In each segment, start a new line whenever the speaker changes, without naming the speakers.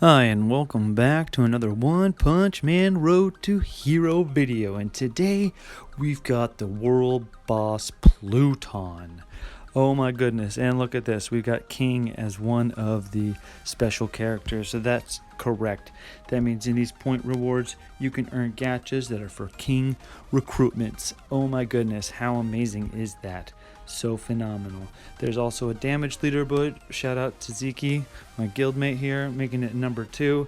Hi, and welcome back to another One Punch Man Road to Hero video. And today we've got the world boss Pluton. Oh my goodness, and look at this. We've got King as one of the special characters, so that's correct. That means in these point rewards, you can earn gachas that are for King recruitments. Oh my goodness, how amazing is that? So phenomenal. There's also a damage leaderboard. Shout out to Ziki, my guildmate here, making it number 2.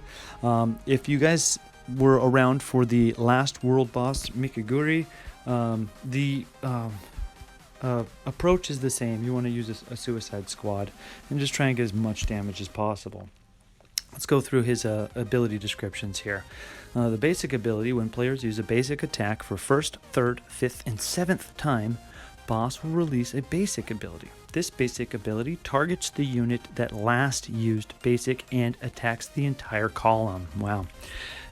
If you guys were around for the last world boss Mikiguri, the approach is the same. You want to use a suicide squad and just try and get as much damage as possible. Let's go through his ability descriptions here. The basic ability: when players use a basic attack for 1st, 3rd, 5th, and 7th time, Boss will release a basic ability. This basic ability targets the unit that last used basic and attacks the entire column. Wow.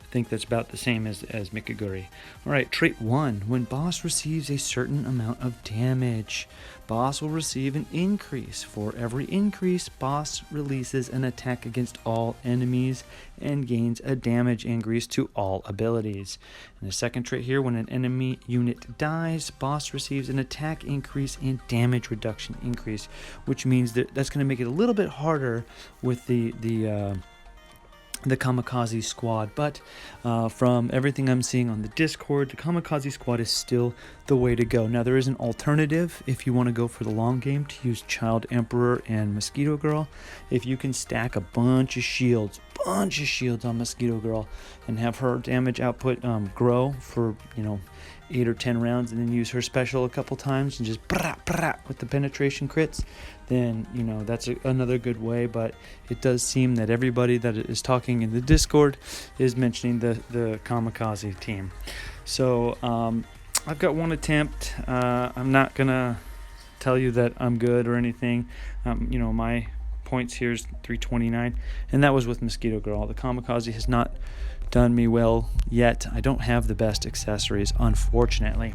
I think that's about the same as Mikiguri. Alright, trait 1. When Boss receives a certain amount of damage, Boss will receive an increase. For every increase, Boss releases an attack against all enemies and gains a damage increase to all abilities. And the second trait here: when an enemy unit dies, Boss receives an attack increase and damage reduction increase, which means that's going to make it a little bit harder with the Kamikaze squad, but from everything I'm seeing on the Discord, the Kamikaze squad is still the way to go. Now, there is an alternative if you want to go for the long game, to use Child Emperor and Mosquito Girl. If you can stack a bunch of shields on Mosquito Girl and have her damage output grow for 8 or 10 rounds, and then use her special a couple times and just with the penetration crits, then that's another good way. But it does seem that everybody that is talking in the Discord is mentioning the Kamikaze team. So I've got one attempt. I'm not gonna tell you that I'm good or anything. My points here is 329, and that was with Mosquito Girl. The Kamikaze has not done me well yet. I don't have the best accessories, unfortunately,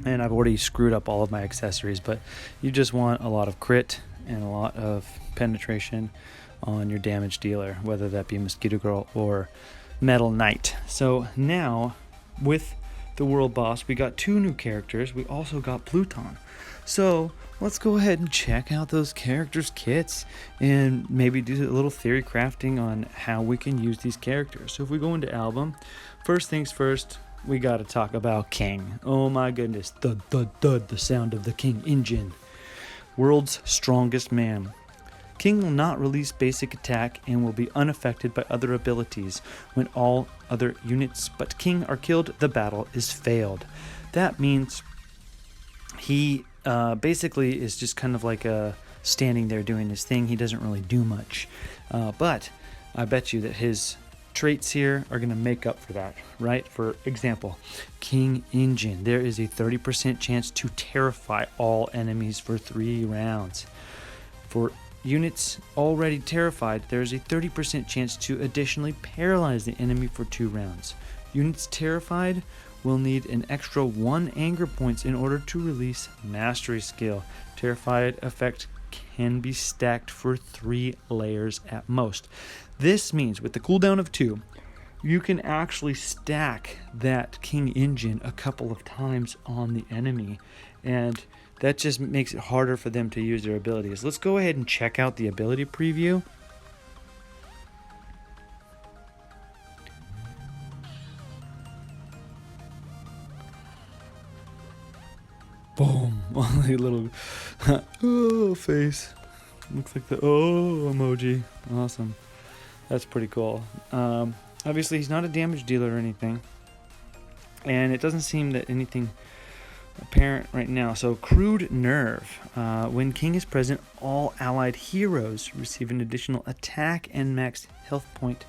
and I've already screwed up all of my accessories. But you just want a lot of crit and a lot of penetration on your damage dealer, whether that be Mosquito Girl or Metal Knight. So now, with the world boss, we got 2 new characters. We also got Pluton. So let's go ahead and check out those characters' kits and maybe do a little theory crafting on how we can use these characters. So if we go into album, first things first, we got to talk about King. Oh my goodness, thud thud thud, the sound of the King engine. World's strongest man. King will not release basic attack and will be unaffected by other abilities. When all other units but King are killed, the battle is failed. That means he basically is just kind of like standing there doing his thing. He doesn't really do much. But I bet you that his traits here are going to make up for that, right? For example, King Engine. There is a 30% chance to terrify all enemies for 3 rounds. For units already terrified, there is a 30% chance to additionally paralyze the enemy for 2 rounds. Units terrified will need an extra 1 anger points in order to release mastery skill. Terrified effect can be stacked for 3 layers at most. This means with the cooldown of 2, you can actually stack that King Engine a couple of times on the enemy, and that just makes it harder for them to use their abilities. Let's go ahead and check out the ability preview. Boom! Only a little oh face. Looks like the emoji. Awesome. That's pretty cool. Obviously, he's not a damage dealer or anything, and it doesn't seem that anything apparent right now. So, crude nerve. When King is present, all allied heroes receive an additional attack and max health point.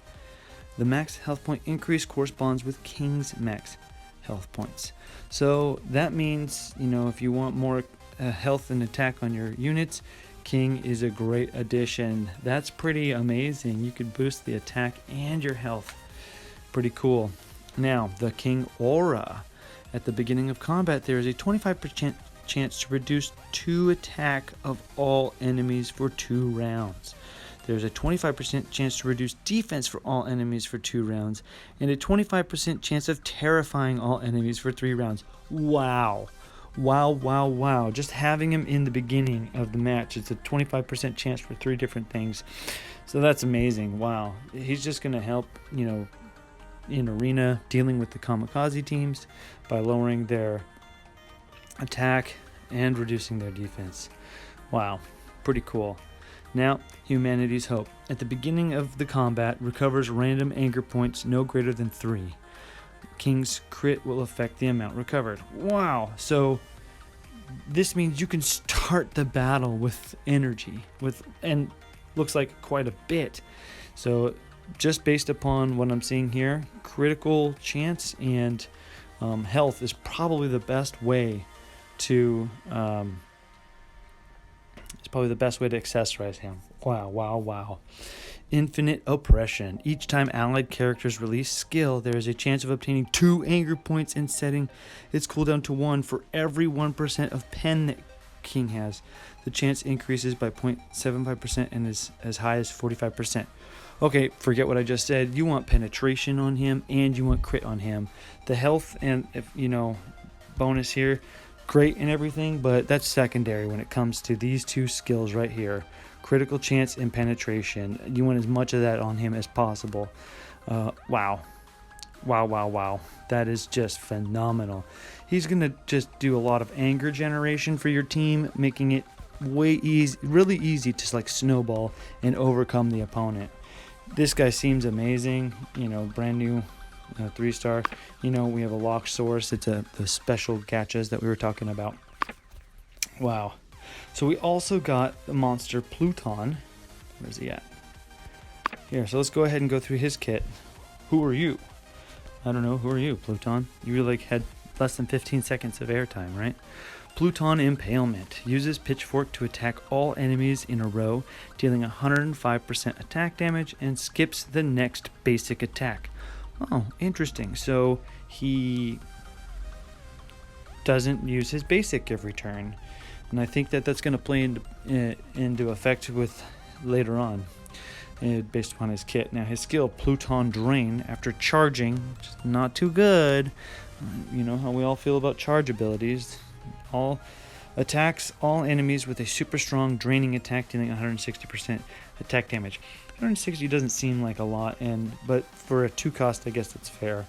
The max health point increase corresponds with King's max health points. So that means, if you want more health and attack on your units, King is a great addition. That's pretty amazing. You could boost the attack and your health. Pretty cool. Now, the King Aura. At the beginning of combat, there is a 25% chance to reduce 2 attack of all enemies for 2 rounds. There's a 25% chance to reduce defense for all enemies for 2 rounds, and a 25% chance of terrifying all enemies for 3 rounds. Wow. Wow, wow, wow. Just having him in the beginning of the match, it's a 25% chance for 3 different things. So that's amazing. Wow. He's just going to help, in arena dealing with the kamikaze teams by lowering their attack and reducing their defense. Wow. Pretty cool. Now, Humanity's Hope. At the beginning of the combat, recovers random anger points no greater than 3. King's crit will affect the amount recovered. Wow. So this means you can start the battle with energy, and looks like quite a bit. So just based upon what I'm seeing here, critical chance and health is probably the best way to accessorize him. Wow, wow, wow. Infinite Oppression. Each time allied characters release skill, there is a chance of obtaining 2 anger points and setting its cooldown to 1 for every 1% of pen that King has. The chance increases by 0.75% and is as high as 45%. Okay, forget what I just said. You want penetration on him and you want crit on him. The health and bonus here, great and everything, but that's secondary when it comes to these 2 skills right here. Critical chance and penetration. You want as much of that on him as possible. Wow. Wow, wow, wow. That is just phenomenal. He's going to just do a lot of anger generation for your team, making it really easy to like snowball and overcome the opponent. This guy seems amazing. Brand new 3-star. We have a lock source. It's the special gachas that we were talking about. Wow. So we also got the monster Pluton. Where's he at? Here, so let's go ahead and go through his kit. Who are you? I don't know. Who are you, Pluton? You had less than 15 seconds of airtime, right? Pluton Impalement. Uses Pitchfork to attack all enemies in a row, dealing 105% attack damage, and skips the next basic attack. Oh, interesting. So he doesn't use his basic every turn. And I think that's going to play into effect with later on, based upon his kit. Now, his skill, Pluton Drain, after charging, which is not too good. You know how we all feel about charge abilities. All attacks all enemies with a super strong draining attack, dealing 160% attack damage. 160 doesn't seem like a lot, but for a 2-cost, I guess that's fair.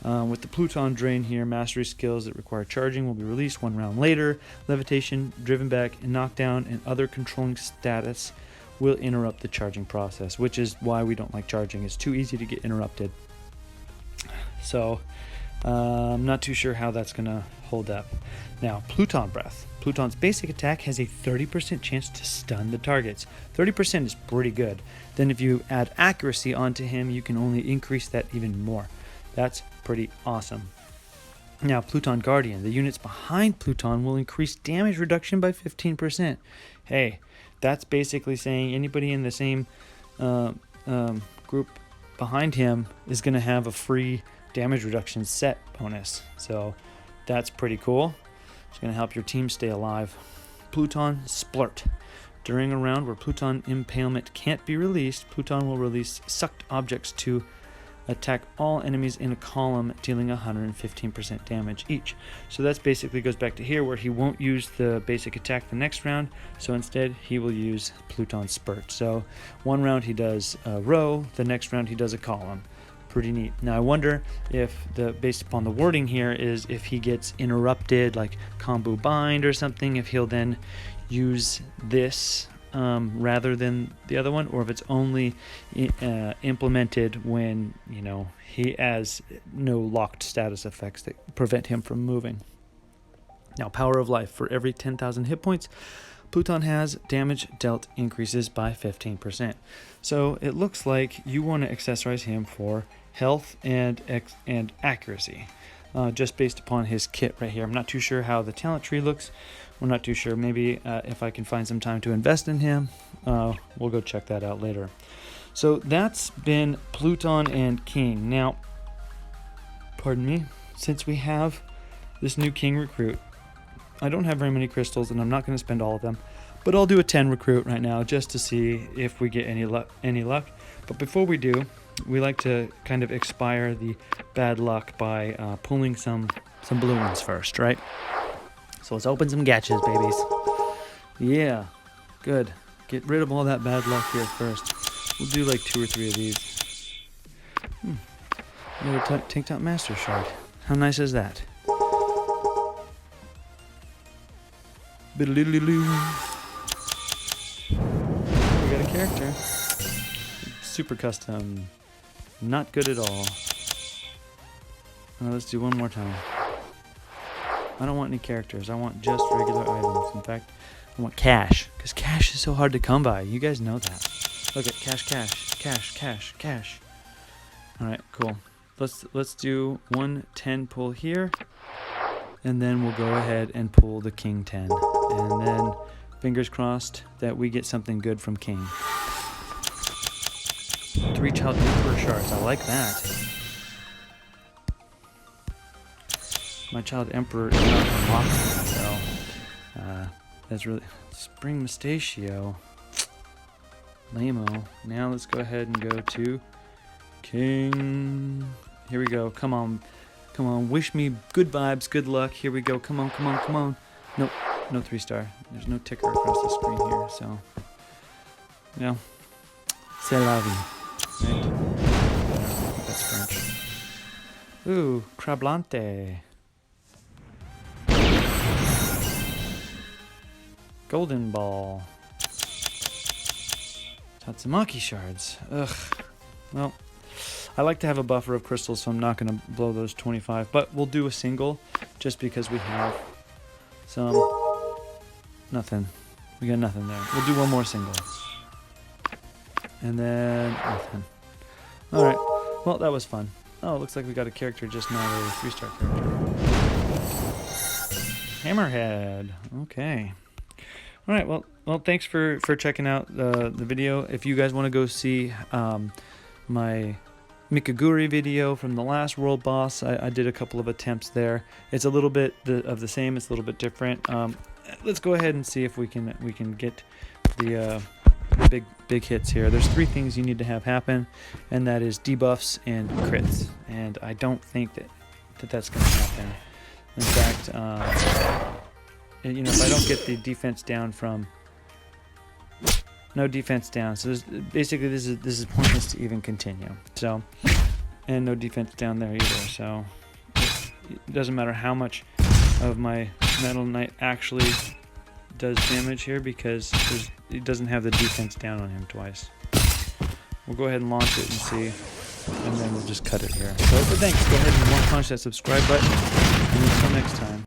With the Pluton Drain here, mastery skills that require charging will be released 1 round later. Levitation, driven back, and knockdown, and other controlling status will interrupt the charging process, which is why we don't like charging. It's too easy to get interrupted. So, I'm not too sure how that's going to hold up. Now, Pluton Breath. Pluton's basic attack has a 30% chance to stun the targets. 30% is pretty good. Then if you add accuracy onto him, you can only increase that even more. That's pretty awesome. Now, Pluton Guardian. The units behind Pluton will increase damage reduction by 15%. Hey, that's basically saying anybody in the same group behind him is going to have a free damage reduction set bonus. So that's pretty cool. It's going to help your team stay alive. Pluton Splurt. During a round where Pluton Impalement can't be released, Pluton will release sucked objects to attack all enemies in a column, dealing 115% damage each. So that's basically goes back to here where he won't use the basic attack the next round, so instead he will use Pluton Spurt. So 1 round he does a row, the next round he does a column. Pretty neat. Now I wonder if based upon the wording here is if he gets interrupted, like combo bind or something, if he'll then use this rather than the other one, or if it's only implemented when he has no locked status effects that prevent him from moving. Now, Power of Life. For every 10,000 hit points Pluton has, damage dealt increases by 15%. So it looks like you want to accessorize him for health and accuracy, just based upon his kit right here. I'm not too sure how the talent tree looks. We're not too sure. Maybe if I can find some time to invest in him, we'll go check that out later. So that's been Pluton and King. Now, pardon me, since we have this new King recruit, I don't have very many crystals and I'm not going to spend all of them, But I'll do a 10 recruit right now just to see if we get any luck. But before we do, we like to kind of expire the bad luck by pulling some blue ones first, right? So let's open some gatches, babies. Yeah, good. Get rid of all that bad luck here first. We'll do like 2 or 3 of these. Another Tank Top Master Shard. How nice is that? Biddle-diddle-doo. We got a character. Super custom. Not good at all. Let's do one more time. I don't want any characters. I want just regular items. In fact, I want cash. Because cash is so hard to come by. You guys know that. Look at cash, cash, cash, cash, cash. Alright, cool. Let's do 1 10 pull here. And then we'll go ahead and pull the King 10. And then, fingers crossed that we get something good from King. 3 Child Emperor shards. I like that. My Child Emperor is not unlocked, so that's really Spring Mustachio. Lame-o. Now let's go ahead and go to King. Here we go. Come on. Come on. Wish me good vibes, good luck. Here we go. Come on, come on, come on. Nope. No 3-star. There's no ticker across the screen here, so. No. C'est la vie. Right? I think that's French. Ooh, Crablante. Golden Ball. Tatsumaki shards. Ugh. Well, I like to have a buffer of crystals, so I'm not going to blow those 25. But we'll do a single, just because we have some. Nothing. We got nothing there. We'll do one more single. And then nothing. Alright. Well, that was fun. Oh, it looks like we got a character just now, a 3-star character. Hammerhead. Okay. All right, well, thanks for checking out the video. If you guys want to go see my Mikaguri video from the last World Boss, I did a couple of attempts there. It's a little bit of the same. It's a little bit different. Let's go ahead and see if we can get the big hits here. There's 3 things you need to have happen, and that is debuffs and crits. And I don't think that's going to happen. In fact. You know, if I don't get the defense down from no defense down, so basically this is pointless to even continue. So, and no defense down there either. So it doesn't matter how much of my Metal Knight actually does damage here because it doesn't have the defense down on him twice. We'll go ahead and launch it and see, and then we'll just cut it here. So, but thanks. Go ahead and punch that subscribe button, and until next time.